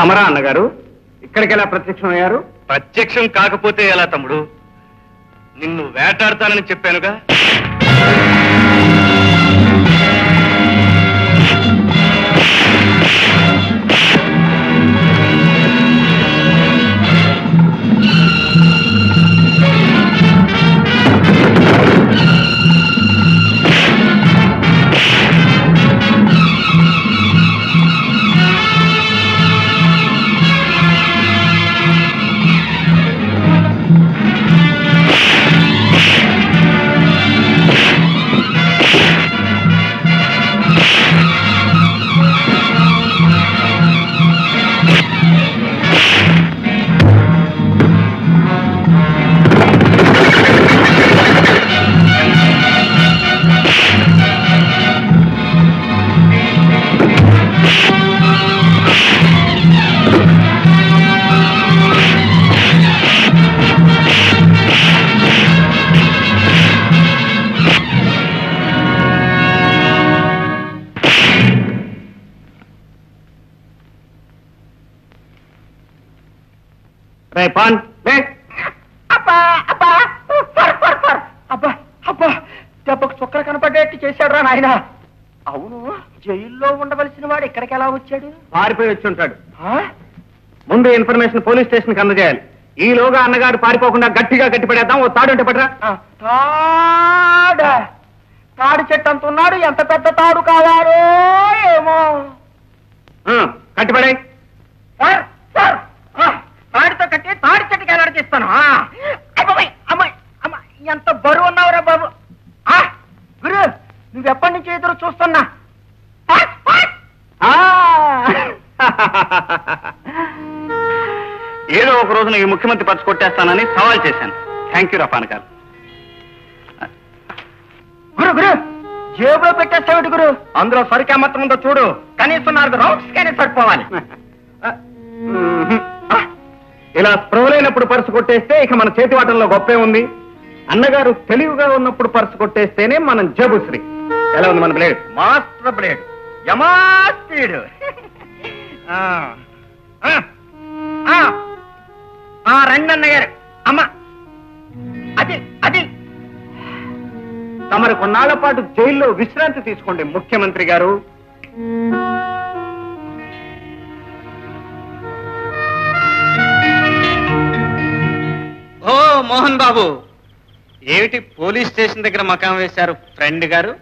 తమరా అన్నగారు ఇక్కడికి ఎలా ప్రత్యక్షం అయ్యారు? ప్రత్యక్షం కాకపోతే ఎలా తమ్ముడు? నిన్ను వేటాడతానని చెప్పానుగా. పాన్ అబ్బా అబ్బా అబ్బా అబ్బా దెబ్బకు చుక్కలు కనపడేట్టు చేశాడు రా నాయన. అవును, జైల్లో ఉండవలసిన వాడు ఇక్కడికి ఎలా వచ్చాడు? పారిపోయి వచ్చి ఉంటాడు. ముందు ఇన్ఫర్మేషన్ పోలీస్ స్టేషన్ కి అందజేయాలి. ఈలోగా అన్నగారు పారిపోకుండా గట్టిగా గట్టిపడేద్దాం. ఓ తాడు ఉంటే పడరా. తాడు చెట్టు అంత ఉన్నాడు. ఎంత పెద్ద తాడు కావాలో ఏమో. కట్టిపడే. తాడితో కట్టి తాడి చెట్టుకి ఎలాడిస్తాను. అమ్మాయి అమ్మాయి అమ్మాయి ఎంత బరువు ఉన్నావురా బాబు. గురు, నువ్వెప్పటి నుంచి ఎదురు చూస్తున్నా. ఏదో ఒక రోజున ఈ ముఖ్యమంత్రి పర్సు కొట్టేస్తానని సవాల్ చేశాను. థ్యాంక్ యూ రఫాన్ గారు. గురు గురు, జేబులో పెట్టేస్తావిటి గురు. అందులో సరికే మొత్తం ఉందో చూడు. కనీసం 4 రౌండ్స్ కానీ సరిపోవాలి. ఇలా స్ప్రవలైనప్పుడు పర్సు కొట్టేస్తే ఇక మన చేతి వాటంలో గొప్పే ఉంది. అన్నగారు తెలివిగా ఉన్నప్పుడు పర్సు కొట్టేస్తేనే మనం జబుశ్రీ. ఎలా ఉంది మన బ్లేడ్? మాస్టర్ బ్లేడ్, యమా స్పీడ్. రండి అన్నగారు. అమ్మ అది అది తమరు కొన్నాళ్ల పాటు జైల్లో విశ్రాంతి తీసుకోండి ముఖ్యమంత్రి గారు. ఓ మోహన్ బాబు, ఏమిటి పోలీస్ స్టేషన్ దగ్గర మకాం వేశారు ఫ్రెండ్ గారు?